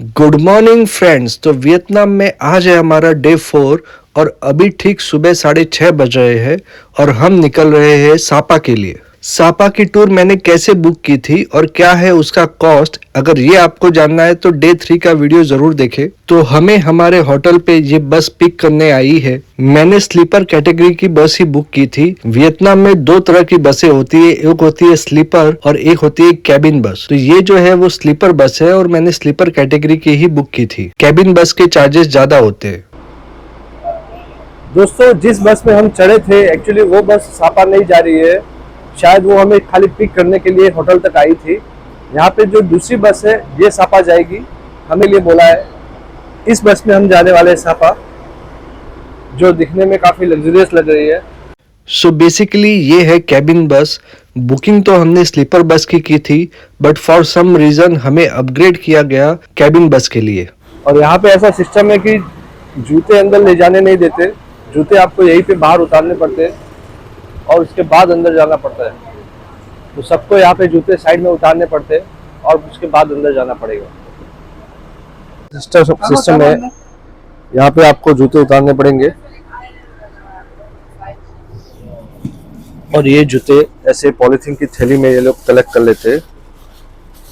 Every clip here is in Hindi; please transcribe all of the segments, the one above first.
Good morning friends. तो वियतनाम में आज है हमारा डे 4 और अभी ठीक सुबह 6:30 बज रहे हैं और हम निकल रहे हैं सापा के लिए। सापा की टूर मैंने कैसे बुक की थी और क्या है उसका कॉस्ट, अगर ये आपको जानना है तो डे 3 का वीडियो जरूर देखें। तो हमें हमारे होटल पे ये बस पिक करने आई है। मैंने स्लीपर कैटेगरी की बस ही बुक की थी। वियतनाम में दो तरह की बसें होती है, एक होती है स्लीपर और एक होती है कैबिन बस। तो ये जो है वो स्लीपर बस है और मैंने स्लीपर कैटेगरी की ही बुक की थी। कैबिन बस के चार्जेस ज्यादा होते हैं। दोस्तों, जिस बस में हम चढ़े थे एक्चुअली वो बस सापा नहीं जा रही है। शायद वो हमें खाली पिक करने के लिए होटल तक आई थी। यहाँ पे जो दूसरी बस है ये सापा जाएगी, हमें लिए बोला है। इस बस में हम जाने वाले हैं सापा, जो दिखने में काफ़ी लग्जरियस लग रही है। सो बेसिकली ये है कैबिन बस। बुकिंग तो हमने स्लीपर बस की थी, बट फॉर सम रीजन हमें अपग्रेड किया गया कैबिन बस के लिए। और यहाँ पे ऐसा सिस्टम है कि जूते अंदर ले जाने नहीं देते, जूते आपको यहीं पे बाहर उतारने पड़ते हैं और उसके बाद अंदर जाना पड़ता है। तो सबको यहाँ पे जूते साइड में उतारने पड़ते हैं और उसके बाद अंदर जाना पड़ेगा। सिस्टम है, यहाँ पे आपको जूते उतारने पड़ेंगे और ये जूते ऐसे पॉलीथीन की थैली में ये लोग कलेक्ट कर लेते हैं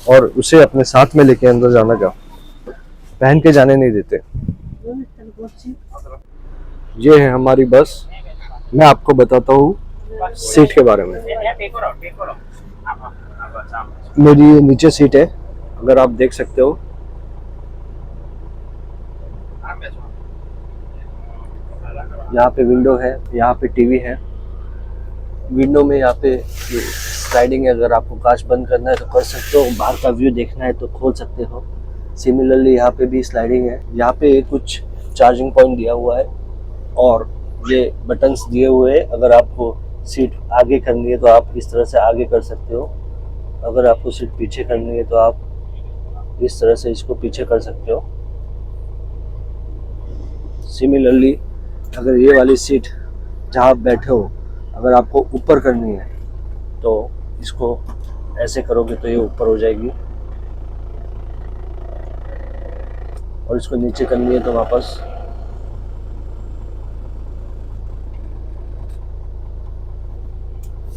और उसे अपने साथ में लेके अंदर जाना का पहन के जाने नहीं देते। ये है हमारी बस। मैं आपको बताता हूँ सीट के बारे में। मेरी नीचे सीट है, अगर आप देख सकते हो। यहाँ पे विंडो है, यहाँ पे टीवी है। विंडो में यहाँ पे स्लाइडिंग है, अगर आपको कांच बंद करना है तो कर सकते हो, बाहर का व्यू देखना है तो खोल सकते हो। सिमिलरली यहाँ पे भी स्लाइडिंग है। यहाँ पे कुछ चार्जिंग पॉइंट दिया हुआ है और ये बटन्स दिए हुए हैं। अगर आपको सीट आगे करनी है तो आप इस तरह से आगे कर सकते हो, अगर आपको सीट पीछे करनी है तो आप इस तरह से इसको पीछे कर सकते हो। सिमिलरली अगर ये वाली सीट जहाँ आप बैठे हो, अगर आपको ऊपर करनी है तो इसको ऐसे करोगे तो ये ऊपर हो जाएगी और इसको नीचे करनी है तो वापस।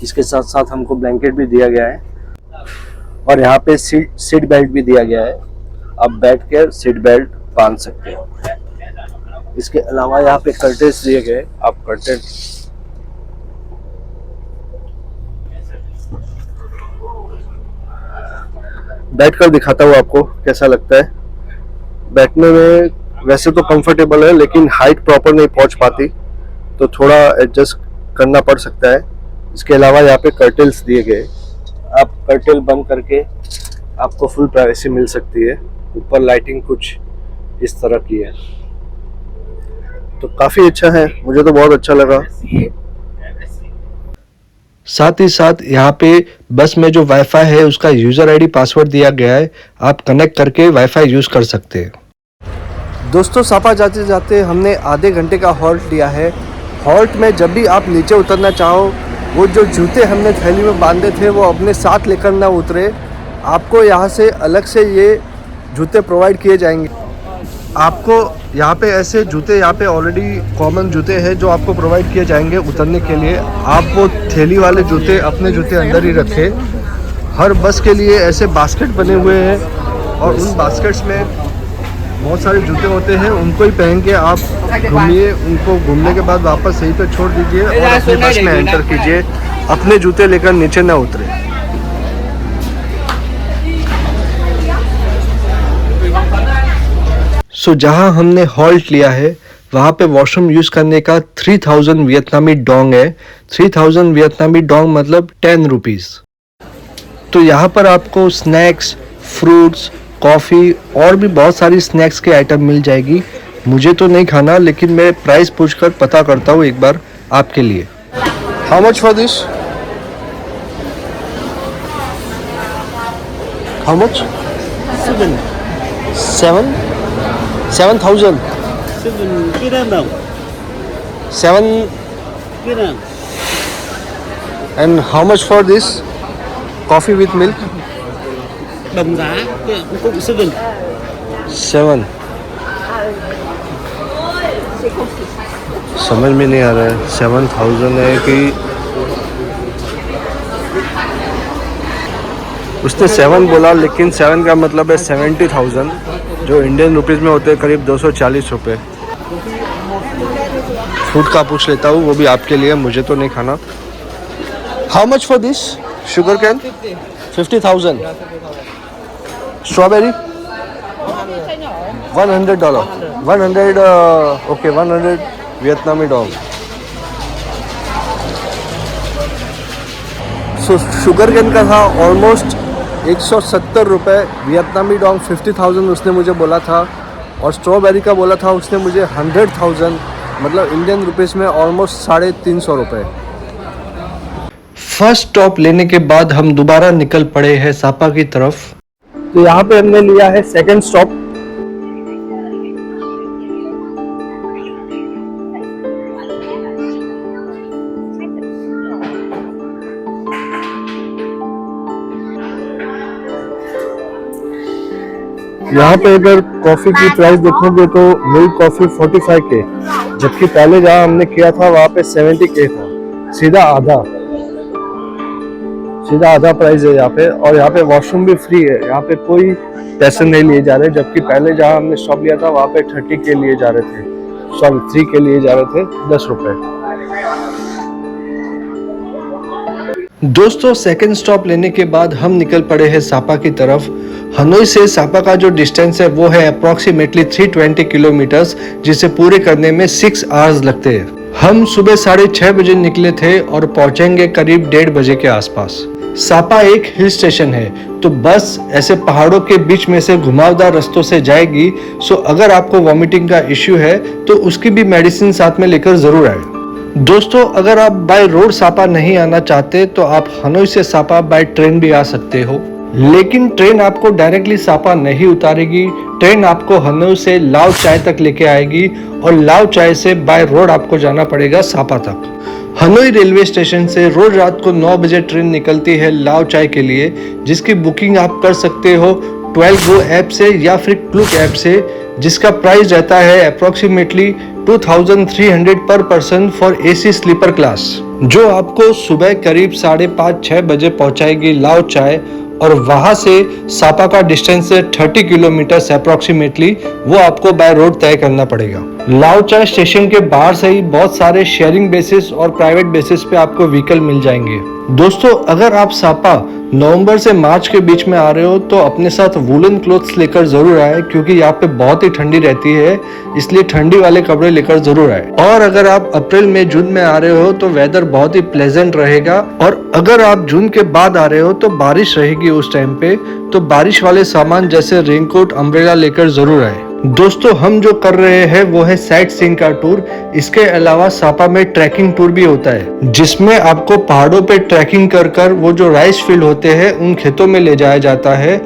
इसके साथ साथ हमको ब्लैंकेट भी दिया गया है और यहाँ पे सीट बेल्ट भी दिया गया है। आप बैठ कर सीट बेल्ट बांध सकते हो। इसके अलावा यहाँ पे कर्टेन्स दिए गए, आप कर्टेन बैठ कर दिखाता हूँ आपको कैसा लगता है। बैठने में वैसे तो कंफर्टेबल है, लेकिन हाइट प्रॉपर नहीं पहुँच पाती तो थोड़ा एडजस्ट करना पड़ सकता है। इसके अलावा यहाँ पे कर्टेल्स दिए गए, आप कर्टेल बंद करके आपको फुल प्राइवेसी मिल सकती है। ऊपर लाइटिंग कुछ इस तरह की है, तो काफ़ी अच्छा है, मुझे तो बहुत अच्छा लगा। साथ ही साथ यहाँ पे बस में जो वाईफाई है उसका यूजर आईडी पासवर्ड दिया गया है, आप कनेक्ट करके वाईफाई यूज कर सकते हैं। दोस्तों, सापा जाते जाते हमने आधे घंटे का हॉल्ट लिया है। हॉल्ट में जब भी आप नीचे उतरना चाहो, वो जो जूते हमने थैली में बांधे थे वो अपने साथ लेकर ना उतरे। आपको यहाँ से अलग से ये जूते प्रोवाइड किए जाएंगे। आपको यहाँ पे ऐसे जूते, यहाँ पे ऑलरेडी कॉमन जूते हैं जो आपको प्रोवाइड किए जाएंगे उतरने के लिए। आप वो थैली वाले जूते अपने जूते अंदर ही रखें। हर बस के लिए ऐसे बास्केट बने हुए हैं और उन बास्केट्स में बहुत सारे जूते होते हैं, उनको ही पहन के आप घूमिए। उनको घूमने के बाद वापस सही पे छोड़ दीजिए और अपने बस में एंटर कीजिए। अपने जूते लेकर नीचे ना उतरे। सो जहाँ हमने हॉल्ट लिया है वहाँ पे वॉशरूम यूज करने का 3000 वियतनामी डोंग है। 3000 वियतनामी डोंग मतलब 10 रुपीज। तो यहाँ पर आपको स्नैक्स, फ्रूट्स, कॉफ़ी और भी बहुत सारी स्नैक्स के आइटम मिल जाएगी। मुझे तो नहीं खाना, लेकिन मैं प्राइस पूछकर पता करता हूँ एक बार आपके लिए। How much for this? How much? 7,000. 7. And how much for this coffee with milk? Đồng giá cũng 7. 7 समझ में नहीं आ रहा है 7,000 है कि उसने 7 बोला, लेकिन 7 का मतलब है 70,000 जो इंडियन रुपीज़ में होते हैं करीब 240 रुपये। फूड का पूछ लेता हूँ, वो भी आपके लिए, मुझे तो नहीं खाना। How much for this sugar can? 50,000। Strawberry $100। 100 okay 100 Vietnamese dong. So sugar can का था ऑलमोस्ट 170 रुपये, वियतनामी डोंग 50,000 उसने मुझे बोला था, और स्ट्रॉबेरी का बोला था उसने मुझे 100,000, मतलब इंडियन रुपीज़ में ऑलमोस्ट 350 रुपये। फर्स्ट स्टॉप लेने के बाद हम दोबारा निकल पड़े हैं सापा की तरफ। तो यहाँ पे हमने लिया है सेकंड स्टॉप। यहाँ पे अगर कॉफ़ी की प्राइस देखोगे तो मिल्क कॉफ़ी 45K, जबकि पहले जहाँ हमने किया था वहाँ पे 70K था। सीधा आधा प्राइस है यहाँ पे। और यहाँ पे वॉशरूम भी फ्री है, यहाँ पे कोई पैसे नहीं लिए जा रहे, जबकि पहले जहाँ हमने स्टॉप लिया था वहाँ पे 30K लिए जा रहे थे, सॉरी 3K लिए जा रहे थे, 10 रुपये। दोस्तों सेकंड स्टॉप लेने के बाद हम निकल पड़े हैं सापा की तरफ। हनोई से सापा का जो डिस्टेंस है वो है अप्रॉक्सीमेटली 320 किलोमीटर्स, जिसे पूरे करने में 6 आवर्स लगते हैं। हम सुबह 6:30 बजे निकले थे और पहुंचेंगे करीब 1:30 बजे के आसपास। सापा एक हिल स्टेशन है, तो बस ऐसे पहाड़ों के बीच में से घुमावदार रास्तों से जाएगी। सो अगर आपको वॉमिटिंग का इश्यू है तो उसकी भी मेडिसिन साथ में लेकर जरूर आए। दोस्तों अगर आप बाय रोड सापा नहीं आना चाहते तो आप हनोई से सापा बाय ट्रेन भी आ सकते हो, लेकिन ट्रेन आपको डायरेक्टली सापा नहीं उतारेगी। ट्रेन आपको हनोई से लाओ चाय तक लेके आएगी और लाओ चाय से बाय रोड आपको जाना पड़ेगा सापा तक। हनोई रेलवे स्टेशन से रोज रात को 9 बजे ट्रेन निकलती है लाओ चाय के लिए, जिसकी बुकिंग आप कर सकते हो 12 गो ऐप से या फिर क्लूक ऐप से, जिसका प्राइस रहता है approximately 2300 per person for AC sleeper class, जो आपको सुबह करीब 5:30-6 बजे पहुंचाएगी लाओ चाय। और वहां से सापा का डिस्टेंस है 30 किलोमीटर अप्रोक्सीमेटली, वो आपको बाय रोड तय करना पड़ेगा। लाओ चाय स्टेशन के बाहर से ही बहुत सारे शेयरिंग बेसिस और प्राइवेट बेसिस पे आपको व्हीकल मिल जाएंगे। दोस्तों अगर आप सापा नवंबर से मार्च के बीच में आ रहे हो तो अपने साथ वूलन क्लोथ्स लेकर जरूर आए, क्योंकि यहाँ पे बहुत ही ठंडी रहती है, इसलिए ठंडी वाले कपड़े लेकर जरूर आए। और अगर आप अप्रैल में जून में आ रहे हो तो वेदर बहुत ही प्लेजेंट रहेगा, और अगर आप जून के बाद आ रहे हो तो बारिश रहेगी उस टाइम पे, तो बारिश वाले सामान जैसे रेनकोट, अम्ब्रेला लेकर जरूर आए। दोस्तों हम जो कर रहे हैं वो है साइट सीइंग का टूर। इसके अलावा सापा में ट्रैकिंग टूर भी होता है, जिसमें आपको पहाड़ों पे ट्रैकिंग कर वो जो राइस फील्ड होते हैं उन खेतों में ले जाया जाता है,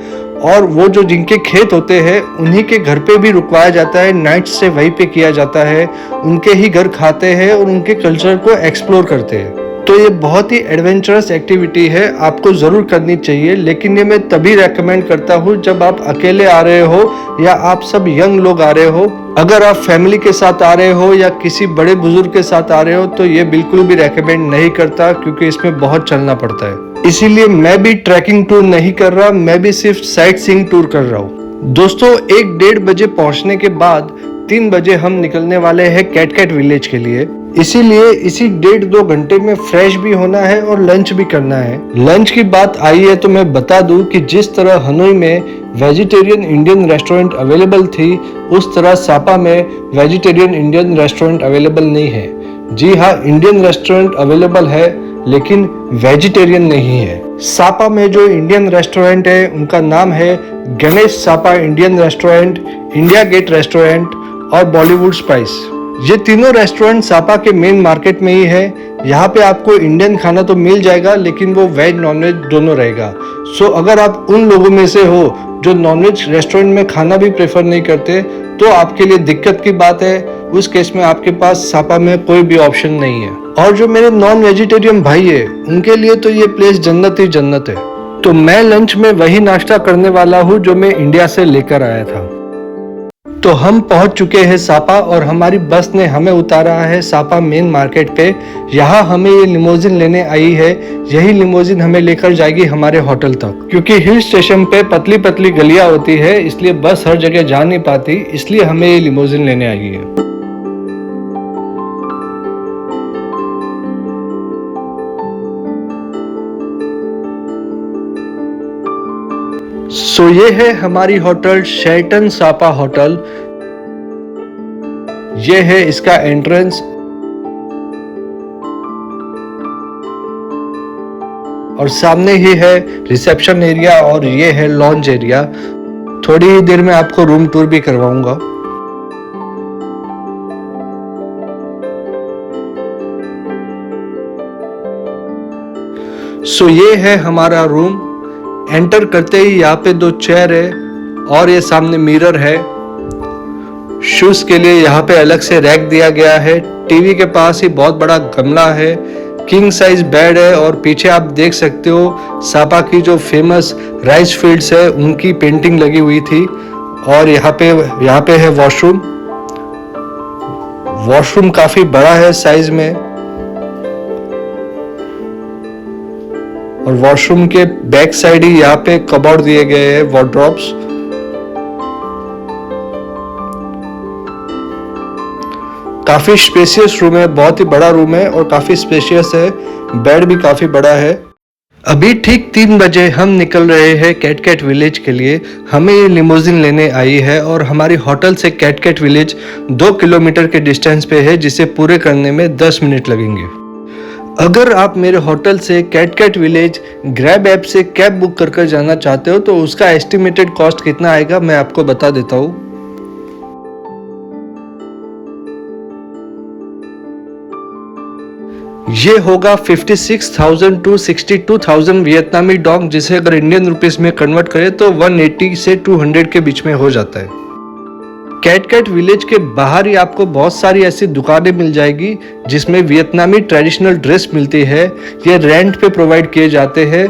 और वो जो जिनके खेत होते हैं उन्हीं के घर पे भी रुकवाया जाता है, नाइट स्टे वहीं पे किया जाता है, उनके ही घर खाते हैं और उनके कल्चर को एक्सप्लोर करते हैं। तो ये बहुत ही एडवेंचरस एक्टिविटी है, आपको जरूर करनी चाहिए, लेकिन ये मैं तभी रेकमेंड करता हूँ जब आप अकेले आ रहे हो या आप सब यंग लोग आ रहे हो। अगर आप फैमिली के साथ आ रहे हो या किसी बड़े बुजुर्ग के साथ आ रहे हो तो ये बिल्कुल भी रेकमेंड नहीं करता, क्योंकि इसमें बहुत चलना पड़ता है। इसीलिए मैं भी ट्रैकिंग टूर नहीं कर रहा, मैं भी सिर्फ साइट सीइंग टूर कर रहा हूँ। दोस्तों 1-1:30 बजे पहुंचने के बाद 3 बजे हम निकलने वाले हैं कैट विलेज के लिए। इसीलिए इसी 1.5-2 घंटे में फ्रेश भी होना है और लंच भी करना है। लंच की बात आई है तो मैं बता दूं कि जिस तरह हनोई में वेजिटेरियन इंडियन रेस्टोरेंट अवेलेबल थी, उस तरह सापा में वेजिटेरियन इंडियन रेस्टोरेंट अवेलेबल नहीं है। जी हाँ, इंडियन रेस्टोरेंट अवेलेबल है लेकिन वेजिटेरियन नहीं है। सापा में जो इंडियन रेस्टोरेंट है उनका नाम है गणेश सापा Indian restaurant, India Gate restaurant और बॉलीवुड स्पाइस। ये तीनों रेस्टोरेंट सापा के मेन मार्केट में ही है। यहाँ पे आपको इंडियन खाना तो मिल जाएगा, लेकिन वो वेज नॉनवेज दोनों रहेगा। सो अगर आप उन लोगों में से हो जो नॉनवेज रेस्टोरेंट में खाना भी प्रेफर नहीं करते तो आपके लिए दिक्कत की बात है। उस केस में आपके पास सापा में कोई भी ऑप्शन नहीं है। और जो मेरे नॉन वेजिटेरियन भाई है उनके लिए तो ये प्लेस जन्नत ही जन्नत है। तो मैं लंच में वही नाश्ता करने वाला हूँ जो मैं इंडिया से लेकर आया था। तो हम पहुंच चुके हैं सापा और हमारी बस ने हमें उतारा है सापा मेन मार्केट पे। यहाँ हमें ये लिमोजिन लेने आई है। यही लिमोजिन हमें लेकर जाएगी हमारे होटल तक, क्योंकि हिल स्टेशन पे पतली पतली गलियां होती है, इसलिए बस हर जगह जा नहीं पाती, इसलिए हमें ये लिमोजिन लेने आई है। सो ये है हमारी होटल शेरटन सापा होटल। ये है इसका एंट्रेंस और सामने ही है रिसेप्शन एरिया और ये है लॉन्ज एरिया। थोड़ी ही देर में आपको रूम टूर भी करवाऊंगा। सो ये है हमारा रूम। एंटर करते ही यहाँ पे 2 चेयर है और ये सामने मिरर है। शूज के लिए यहाँ पे अलग से रैक दिया गया है। टीवी के पास ही बहुत बड़ा गमला है। किंग साइज बेड है और पीछे आप देख सकते हो सापा की जो फेमस राइस फील्ड्स है उनकी पेंटिंग लगी हुई थी। और यहाँ पे है वॉशरूम। वॉशरूम काफी बड़ा है साइज में और वॉशरूम के बैक साइड ही यहाँ पे कबोर्ड दिए गए हैं, वार्डरोब्स। काफी स्पेशियस रूम है, बहुत ही बड़ा रूम है और काफी स्पेशियस है। बेड भी काफी बड़ा है। अभी ठीक 3 बजे हम निकल रहे हैं कैटकैट विलेज के लिए। हमें ये लिमोजिन लेने आई है और हमारी होटल से कैटकैट विलेज 2 किलोमीटर के डिस्टेंस पे है, जिसे पूरे करने में 10 मिनट लगेंगे। अगर आप मेरे होटल से कैटकैट विलेज ग्रैब ऐप से कैब बुक कर जाना चाहते हो तो उसका एस्टिमेटेड कॉस्ट कितना आएगा मैं आपको बता देता हूँ। ये होगा 56,000 to 62,000 वियतनामी डोंग, जिसे अगर इंडियन रुपीस में कन्वर्ट करें तो 180 से 200 के बीच में हो जाता है। कैटकैट विलेज के बाहर ही आपको बहुत सारी ऐसी दुकानें मिल जाएगी जिसमें वियतनामी ट्रेडिशनल ड्रेस मिलती है। ये रेंट पे प्रोवाइड किए जाते हैं।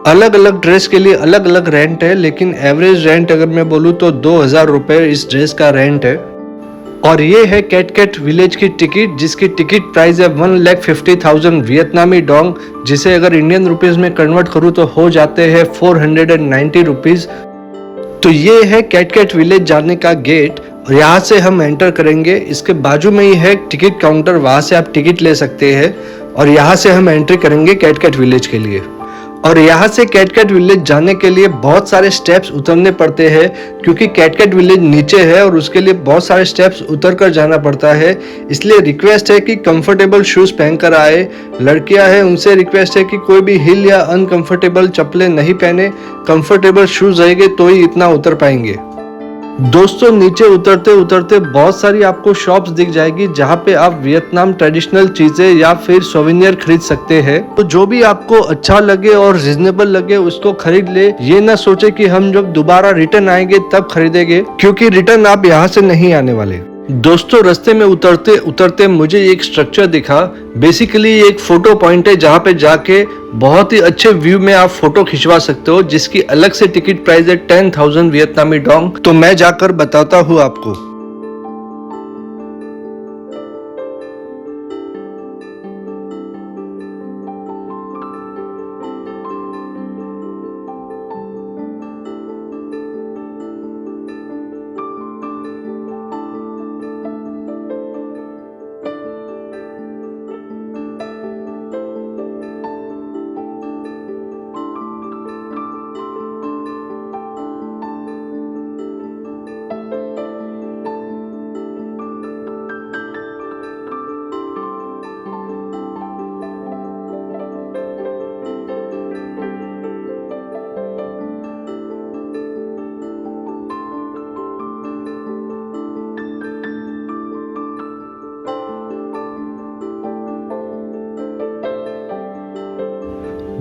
अलग अलग ड्रेस के लिए अलग अलग रेंट है, लेकिन एवरेज रेंट अगर मैं बोलूँ तो 2,000 रुपये इस ड्रेस का रेंट है। और ये है कैटकैट विलेज की टिकट, जिसकी टिकट प्राइस है 1,50,000 वियतनामी डोंग, जिसे अगर इंडियन रुपीस में कन्वर्ट करूँ तो हो जाते हैं 490 रुपीज। तो ये है कैटकैट विलेज जाने का गेट और यहाँ से हम एंटर करेंगे। इसके बाजू में ही है टिकट काउंटर, वहाँ से आप टिकट ले सकते हैं और यहाँ से हम एंट्री करेंगे कैटकैट विलेज के लिए। और यहाँ से कैटकैट विलेज जाने के लिए बहुत सारे स्टेप्स उतरने पड़ते हैं, क्योंकि कैटकैट विलेज नीचे है और उसके लिए बहुत सारे स्टेप्स उतर कर जाना पड़ता है। इसलिए रिक्वेस्ट है कि कंफर्टेबल शूज पहनकर आए। लड़कियां हैं उनसे रिक्वेस्ट है कि कोई भी हिल या अनकंफर्टेबल चप्पलें नहीं पहने। कंफर्टेबल शूज रहेंगे तो ही इतना उतर पाएंगे। दोस्तों नीचे उतरते उतरते बहुत सारी आपको शॉप्स दिख जाएगी जहाँ पे आप वियतनाम ट्रेडिशनल चीजें या फिर सोवेनियर खरीद सकते हैं। तो जो भी आपको अच्छा लगे और रिजनेबल लगे उसको खरीद ले। ये ना सोचे कि हम जब दोबारा रिटर्न आएंगे तब खरीदेंगे, क्योंकि रिटर्न आप यहाँ से नहीं आने वाले। दोस्तों रास्ते में उतरते उतरते मुझे एक स्ट्रक्चर दिखा। बेसिकली एक फोटो पॉइंट है जहाँ पे जाके बहुत ही अच्छे व्यू में आप फोटो खिंचवा सकते हो, जिसकी अलग से टिकट प्राइस है 10,000 वियतनामी डोंग। तो मैं जाकर बताता हूँ आपको।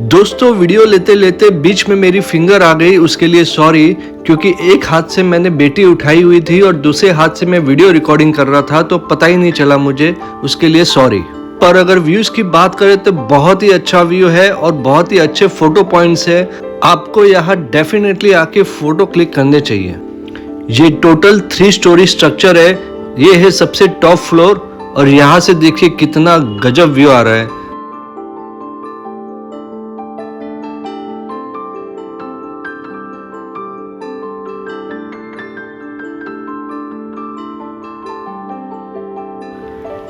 दोस्तों वीडियो लेते लेते बीच में मेरी फिंगर आ गई, उसके लिए सॉरी, क्योंकि एक हाथ से मैंने बेटी उठाई हुई थी और दूसरे हाथ से मैं वीडियो रिकॉर्डिंग कर रहा था, तो पता ही नहीं चला मुझे, उसके लिए सॉरी। पर अगर व्यूज की बात करें तो बहुत ही अच्छा व्यू है और बहुत ही अच्छे फोटो पॉइंट्स है। आपको यहाँ डेफिनेटली आके फोटो क्लिक करने चाहिए। ये टोटल 3 स्टोरी स्ट्रक्चर है। ये है सबसे टॉप फ्लोर और यहाँ से देखिए कितना गजब व्यू आ रहा है।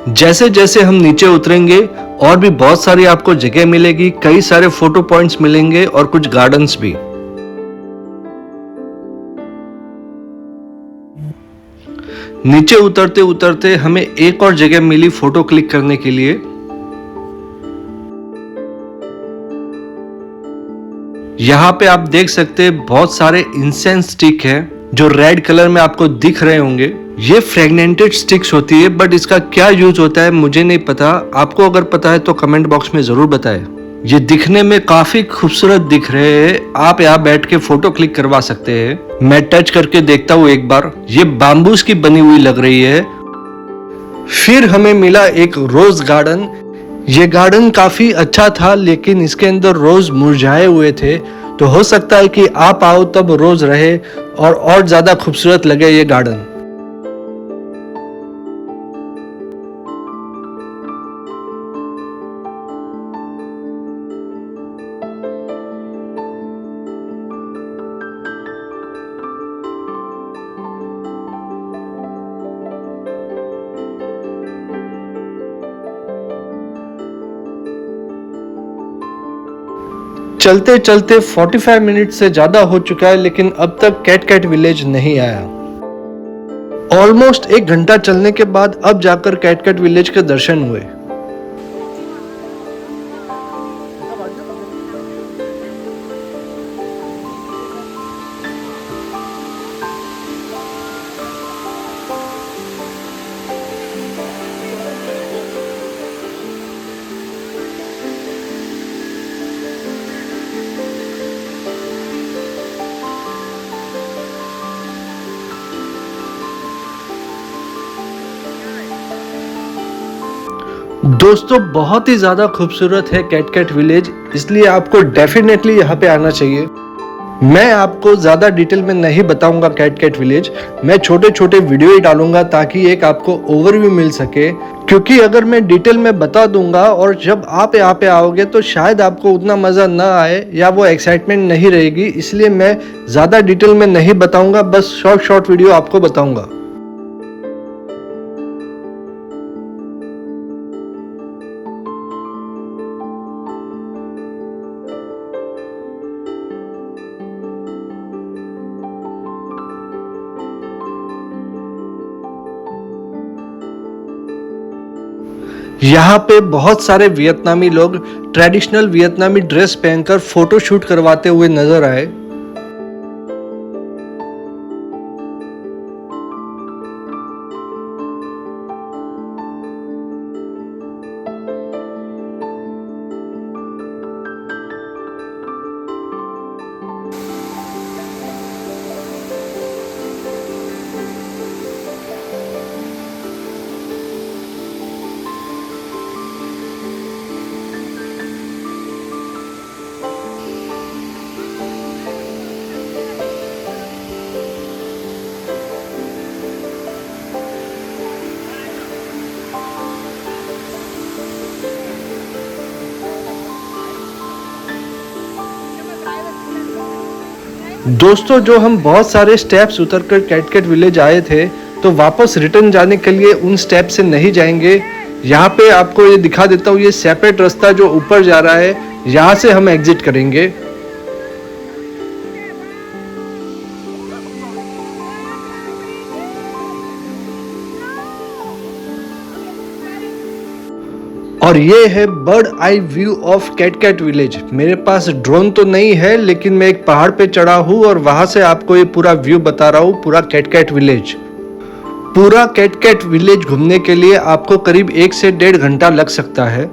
जैसे जैसे हम नीचे उतरेंगे और भी बहुत सारी आपको जगह मिलेगी, कई सारे फोटो पॉइंट्स मिलेंगे और कुछ गार्डन्स भी। नीचे उतरते उतरते हमें एक और जगह मिली फोटो क्लिक करने के लिए। यहाँ पे आप देख सकते हैं बहुत सारे इंसेंस स्टिक है जो रेड कलर में आपको दिख रहे होंगे। ये फ्रेगनेंटेड स्टिक्स होती है, बट इसका क्या यूज होता है मुझे नहीं पता। आपको अगर पता है तो कमेंट बॉक्स में जरूर बताएं। ये दिखने में काफी खूबसूरत दिख रहे हैं। आप यहाँ बैठ के फोटो क्लिक करवा सकते हैं। मैं टच करके देखता हूँ एक बार। ये बाम्बूस की बनी हुई लग रही है। फिर हमें मिला एक रोज गार्डन। ये गार्डन काफी अच्छा था, लेकिन इसके अंदर रोज मुरझाए हुए थे, तो हो सकता है कि आप आओ तब रोज रहे और ज्यादा खूबसूरत लगे ये गार्डन। चलते चलते 45 मिनट से ज्यादा हो चुका है, लेकिन अब तक कैट विलेज नहीं आया। ऑलमोस्ट 1 घंटा चलने के बाद अब जाकर कैट विलेज के दर्शन हुए। दोस्तों बहुत ही ज्यादा खूबसूरत है कैट विलेज, इसलिए आपको डेफिनेटली यहाँ पे आना चाहिए। मैं आपको ज्यादा डिटेल में नहीं बताऊंगा कैट विलेज। मैं छोटे छोटे वीडियो ही डालूंगा ताकि एक आपको ओवरव्यू मिल सके, क्योंकि अगर मैं डिटेल में बता दूंगा और जब आप यहाँ पे आओगे तो शायद आपको उतना मजा ना आए या वो एक्साइटमेंट नहीं रहेगी। इसलिए मैं ज्यादा डिटेल में नहीं बताऊंगा, बस शॉर्ट वीडियो आपको बताऊंगा। यहाँ पे बहुत सारे वियतनामी लोग ट्रेडिशनल वियतनामी ड्रेस पहनकर फोटो शूट करवाते हुए नजर आए। दोस्तों जो हम बहुत सारे स्टेप्स उतरकर कैट विलेज आए थे, तो वापस रिटर्न जाने के लिए उन स्टेप से नहीं जाएंगे। यहाँ पे आपको ये दिखा देता हूँ, ये सेपरेट रास्ता जो ऊपर जा रहा है, यहाँ से हम एग्जिट करेंगे। और ये है bird eye view of cat village. मेरे पास ड्रोन तो नहीं है, लेकिन मैं एक पहाड़ पे चढ़ा हूँ और वहां से आपको ये पूरा व्यू बता रहा हूँ, पूरा कैट विलेज। पूरा कैट विलेज घूमने के लिए आपको करीब 1 से 1.5 घंटा लग सकता है।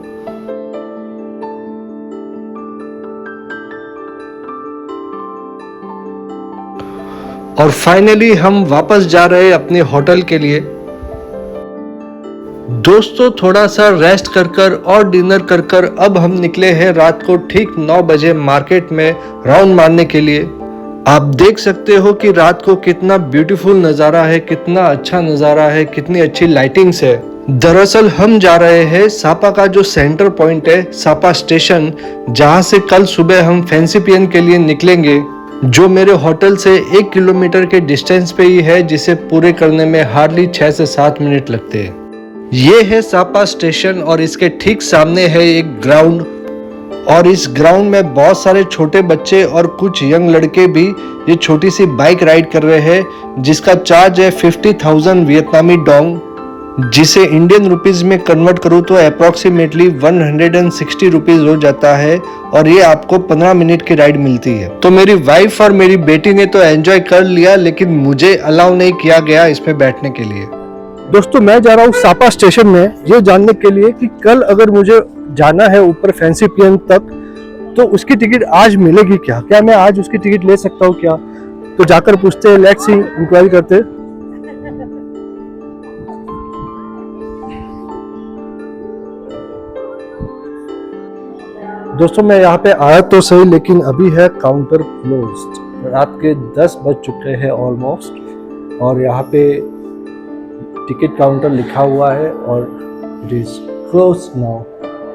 और फाइनली हम वापस जा रहे हैं अपने होटल के लिए। दोस्तों थोड़ा सा रेस्ट कर और डिनर कर अब हम निकले हैं रात को ठीक 9 बजे मार्केट में राउंड मारने के लिए। आप देख सकते हो कि रात को कितना ब्यूटीफुल नज़ारा है, कितना अच्छा नज़ारा है, कितनी अच्छी लाइटिंग्स है। दरअसल हम जा रहे हैं सापा का जो सेंटर पॉइंट है, सापा स्टेशन, जहां से कल सुबह हम फैंसी पियन के लिए निकलेंगे, जो मेरे होटल से 1 किलोमीटर के डिस्टेंस पे ही है, जिसे पूरे करने में हार्डली 6 से 7 मिनट लगते हैं। ये है सापा स्टेशन और इसके ठीक सामने है एक ग्राउंड, और इस ग्राउंड में बहुत सारे छोटे बच्चे और कुछ यंग लड़के भी ये छोटी सी बाइक राइड कर रहे हैं, जिसका चार्ज है 50,000 वियतनामी डोंग, जिसे इंडियन रुपीस में कन्वर्ट करूँ तो अप्रोक्सीमेटली 160 रुपीज हो जाता है, और ये आपको 15 मिनट की राइड मिलती है। तो मेरी वाइफ और मेरी बेटी ने तो एंजॉय कर लिया, लेकिन मुझे अलाउ नहीं किया गया इसमें बैठने के लिए। दोस्तों मैं जा रहा हूँ सापा स्टेशन में ये जानने के लिए कि कल अगर मुझे जाना है ऊपर फैंसी पियन तक तो उसकी टिकट आज मिलेगी क्या मैं आज उसकी टिकट ले सकता हूँ क्या? तो जाकर पूछते हैं, लेट्स सी, इंक्वायरी करते हैं। दोस्तों मैं यहाँ पे आया तो सही, लेकिन अभी है काउंटर क्लोज्ड। रात के 10 बज चुके हैं ऑलमोस्ट, और यहाँ पे टिकट काउंटर लिखा हुआ है और it is close now.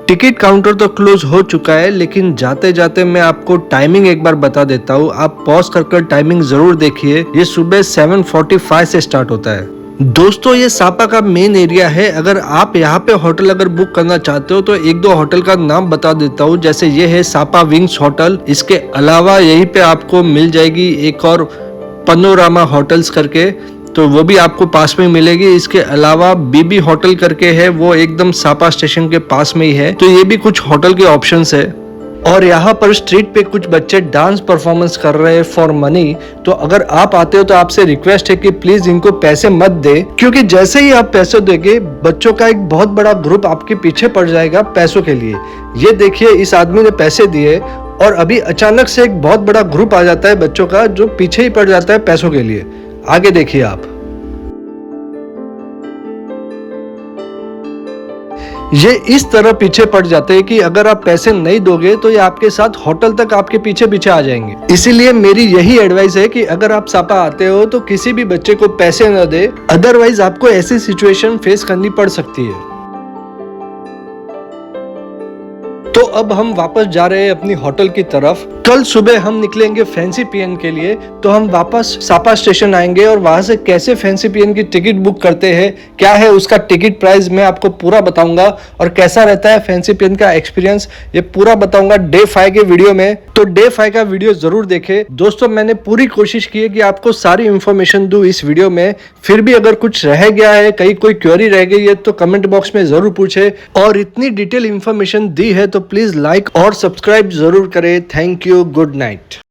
Ticket counter तो क्लोज हो चुका है, लेकिन जाते जाते मैं आपको टाइमिंग एक बार बता देता हूँ। आप पॉज कर टाइमिंग जरूर देखिए। ये सुबह 7:45 से स्टार्ट होता है। दोस्तों ये सापा का मेन एरिया है। अगर आप यहाँ पे होटल अगर बुक करना चाहते हो तो 1-2 होटल का नाम बता देता हूँ। जैसे ये है सापा विंग्स होटल। इसके अलावा यहीं पे आपको मिल जाएगी एक और पनोरामा होटल्स करके, तो वो भी आपको पास में मिलेगी। इसके अलावा बीबी होटल करके है, वो एकदम सापा स्टेशन के पास में ही है। तो ये भी कुछ होटल के ऑप्शंस है। और यहाँ पर स्ट्रीट पे कुछ बच्चे डांस परफॉर्मेंस कर रहे हैं फॉर मनी। तो अगर आप आते हो तो आपसे रिक्वेस्ट है कि प्लीज इनको पैसे मत दे, क्योंकि जैसे ही आप पैसे दोगे बच्चों का एक बहुत बड़ा ग्रुप आपके पीछे पड़ जाएगा पैसों के लिए। ये देखिए, इस आदमी ने पैसे दिए और अभी अचानक से एक बहुत बड़ा ग्रुप आ जाता है बच्चों का, जो पीछे ही पड़ जाता है पैसों के लिए। आगे देखिए आप, ये इस तरह पीछे पड़ जाते हैं कि अगर आप पैसे नहीं दोगे तो ये आपके साथ होटल तक आपके पीछे पीछे आ जाएंगे। इसीलिए मेरी यही एडवाइस है कि अगर आप सापा आते हो तो किसी भी बच्चे को पैसे न दे, अदरवाइज आपको ऐसी सिचुएशन फेस करनी पड़ सकती है। तो अब हम वापस जा रहे हैं अपनी होटल की तरफ। कल सुबह हम निकलेंगे फैंसी पियन के लिए, तो हम वापस सापा स्टेशन आएंगे और वहां से कैसे फैंसी पियन की टिकट बुक करते हैं, क्या है उसका टिकट प्राइस, मैं आपको पूरा बताऊंगा। और कैसा रहता है फैंसी पियन का एक्सपीरियंस, ये पूरा बताऊंगा डे 5 के वीडियो में। तो डे 5 का वीडियो जरूर देखें। दोस्तों मैंने पूरी कोशिश की है कि आपको सारी इंफॉर्मेशन दूं इस वीडियो में। फिर भी अगर कुछ रह गया है, कहीं कोई क्वेरी रह गई है, तो कमेंट बॉक्स में जरूर पूछे। और इतनी डिटेल इंफॉर्मेशन दी है तो प्लीज लाइक और सब्सक्राइब जरूर करें। Thank you, good night.